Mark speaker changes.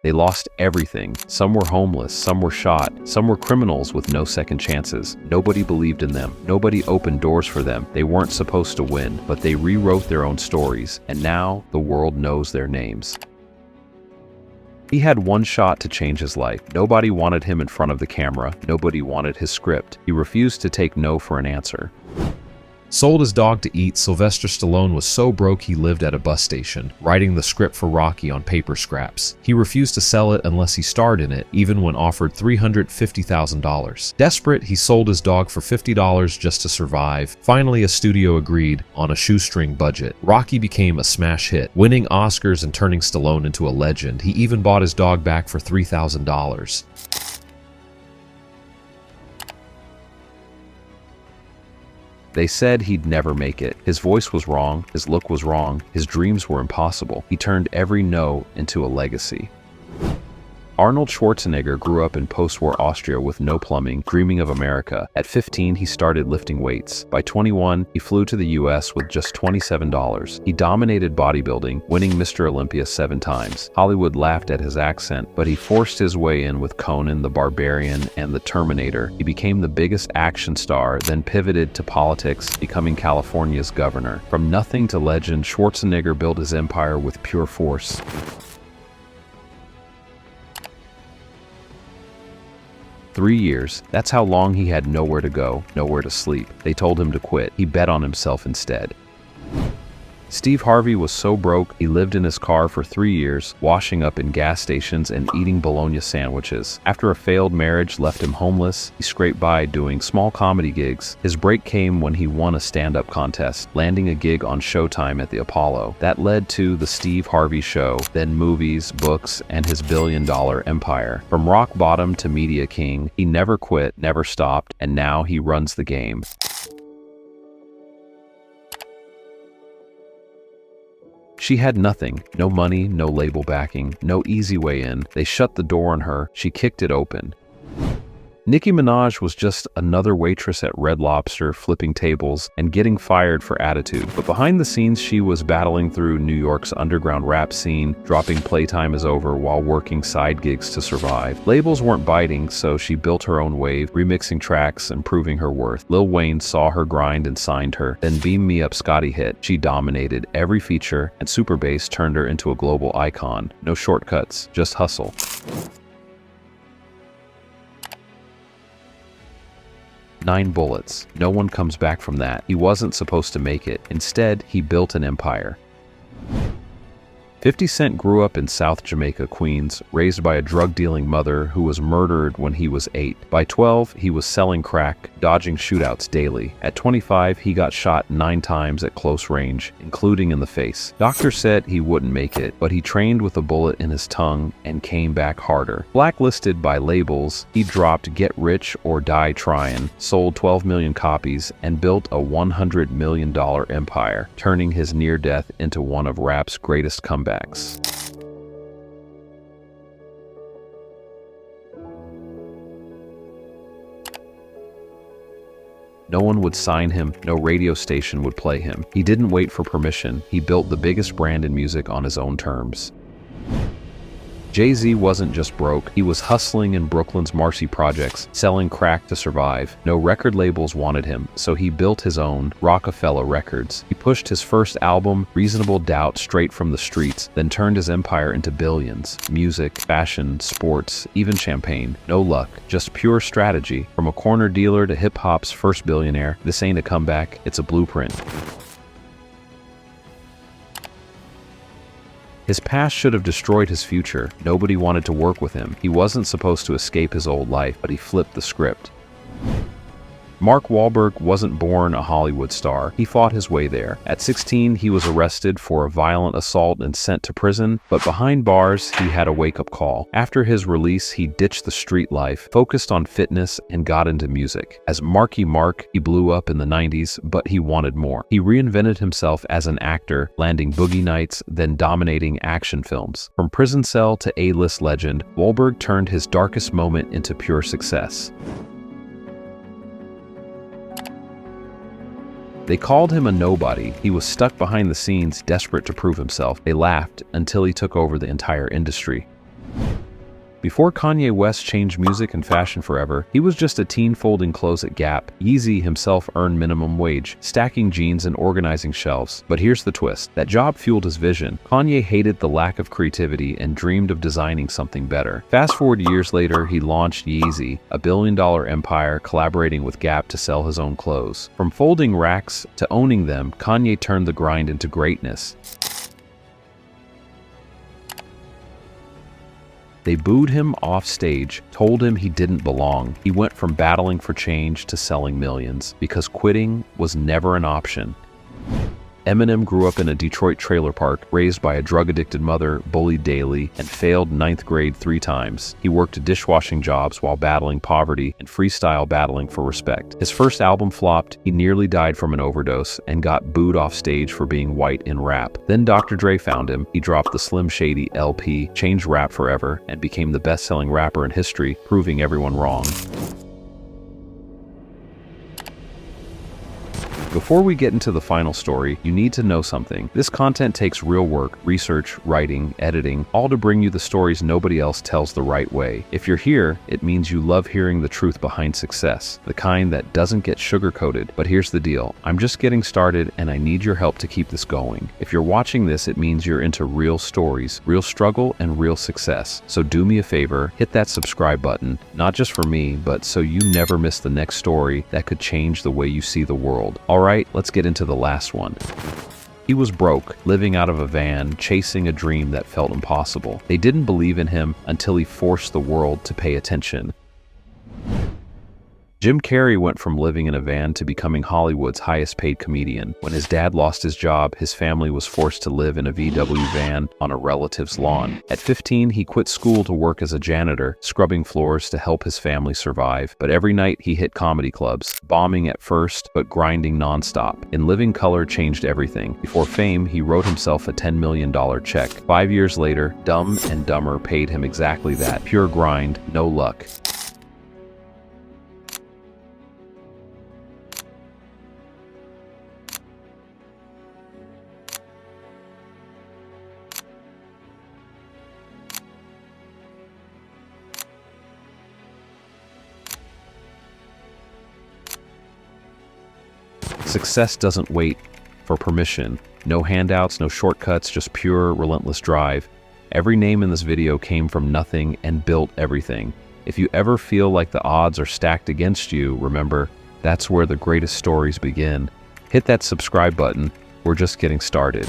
Speaker 1: They lost everything. Some were homeless, some were shot, some were criminals with no second chances. Nobody believed in them. Nobody opened doors for them. They weren't supposed to win, but they rewrote their own stories, and now the world knows their names. He had one shot to change his life. Nobody wanted him in front of the camera. Nobody wanted his script. He refused to take no for an answer. Sold his dog to eat, Sylvester Stallone was so broke he lived at a bus station, writing the script for Rocky on paper scraps. He refused to sell it unless he starred in it, even when offered $350,000. Desperate, he sold his dog for $50 just to survive. Finally, a studio agreed on a shoestring budget. Rocky became a smash hit, winning Oscars and turning Stallone into a legend. He even bought his dog back for $3,000. They said he'd never make it. His voice was wrong, his look was wrong, his dreams were impossible. He turned every no into a legacy. Arnold Schwarzenegger grew up in post-war Austria with no plumbing, dreaming of America. At 15, he started lifting weights. By 21, he flew to the US with just $27. He dominated bodybuilding, winning Mr. Olympia 7 times. Hollywood laughed at his accent, but he forced his way in with Conan the Barbarian and the Terminator. He became the biggest action star, then pivoted to politics, becoming California's governor. From nothing to legend, Schwarzenegger built his empire with pure force. 3 years, that's how long he had nowhere to go, nowhere to sleep. They told him to quit. He bet on himself instead. Steve Harvey was so broke, he lived in his car for 3 years, washing up in gas stations and eating bologna sandwiches. After a failed marriage left him homeless, he scraped by doing small comedy gigs. His break came when he won a stand-up contest, landing a gig on Showtime at the Apollo. That led to The Steve Harvey Show, then movies, books, and his billion-dollar empire. From rock bottom to media king, he never quit, never stopped, and now he runs the game. She had nothing, no money, no label backing, no easy way in. They shut the door on her, she kicked it open. Nicki Minaj was just another waitress at Red Lobster, flipping tables and getting fired for attitude. But behind the scenes, she was battling through New York's underground rap scene, dropping Playtime Is Over while working side gigs to survive. Labels weren't biting, so she built her own wave, remixing tracks and proving her worth. Lil Wayne saw her grind and signed her. Then Beam Me Up Scotty hit. She dominated every feature, and Super Bass turned her into a global icon. No shortcuts, just hustle. 9 bullets. No one comes back from that. He wasn't supposed to make it. Instead, he built an empire. 50 Cent grew up in South Jamaica, Queens, raised by a drug-dealing mother who was murdered when he was 8. By 12, he was selling crack, dodging shootouts daily. At 25, he got shot 9 times at close range, including in the face. Doctors said he wouldn't make it, but he trained with a bullet in his tongue and came back harder. Blacklisted by labels, he dropped Get Rich or Die Tryin', sold 12 million copies, and built a $100 million empire, turning his near-death into one of rap's greatest comebacks. No one would sign him, no radio station would play him. He didn't wait for permission, he built the biggest brand in music on his own terms. Jay-Z wasn't just broke, he was hustling in Brooklyn's Marcy Projects, selling crack to survive. No record labels wanted him, so he built his own, Rockefeller Records. He pushed his first album, Reasonable Doubt, straight from the streets, then turned his empire into billions. Music, fashion, sports, even champagne. No luck, just pure strategy. From a corner dealer to hip-hop's first billionaire, this ain't a comeback, it's a blueprint. His past should have destroyed his future. Nobody wanted to work with him. He wasn't supposed to escape his old life, but he flipped the script. Mark Wahlberg wasn't born a Hollywood star. He fought his way there. At 16, he was arrested for a violent assault and sent to prison, but behind bars, he had a wake-up call. After his release, he ditched the street life, focused on fitness, and got into music. As Marky Mark, he blew up in the 90s, but he wanted more. He reinvented himself as an actor, landing Boogie Nights, then dominating action films. From prison cell to A-list legend, Wahlberg turned his darkest moment into pure success. They called him a nobody. He was stuck behind the scenes, desperate to prove himself. They laughed until he took over the entire industry. Before Kanye West changed music and fashion forever, he was just a teen folding clothes at Gap. Yeezy himself earned minimum wage, stacking jeans and organizing shelves. But here's the twist. That job fueled his vision. Kanye hated the lack of creativity and dreamed of designing something better. Fast forward years later, he launched Yeezy, a billion-dollar empire collaborating with Gap to sell his own clothes. From folding racks to owning them, Kanye turned the grind into greatness. They booed him off stage, told him he didn't belong. He went from battling for change to selling millions, because quitting was never an option. Eminem grew up in a Detroit trailer park, raised by a drug-addicted mother, bullied daily, and failed 9th grade 3 times. He worked dishwashing jobs while battling poverty and freestyle battling for respect. His first album flopped, he nearly died from an overdose, and got booed off stage for being white in rap. Then Dr. Dre found him, he dropped the Slim Shady LP, changed rap forever, and became the best-selling rapper in history, proving everyone wrong. Before we get into the final story, you need to know something. This content takes real work, research, writing, editing, all to bring you the stories nobody else tells the right way. If you're here, it means you love hearing the truth behind success, the kind that doesn't get sugar-coated. But here's the deal. I'm just getting started and I need your help to keep this going. If you're watching this, it means you're into real stories, real struggle, and real success. So do me a favor, hit that subscribe button, not just for me, but so you never miss the next story that could change the way you see the world. Alright, let's get into the last one. He was broke, living out of a van, chasing a dream that felt impossible. They didn't believe in him until he forced the world to pay attention. Jim Carrey went from living in a van to becoming Hollywood's highest-paid comedian. When his dad lost his job, his family was forced to live in a VW van on a relative's lawn. At 15, he quit school to work as a janitor, scrubbing floors to help his family survive. But every night, he hit comedy clubs, bombing at first, but grinding nonstop. In Living Color changed everything. Before fame, he wrote himself a $10 million check. 5 years later, Dumb and Dumber paid him exactly that. Pure grind, no luck. Success doesn't wait for permission. No handouts, no shortcuts, just pure, relentless drive. Every name in this video came from nothing and built everything. If you ever feel like the odds are stacked against you, remember, that's where the greatest stories begin. Hit that subscribe button. We're just getting started.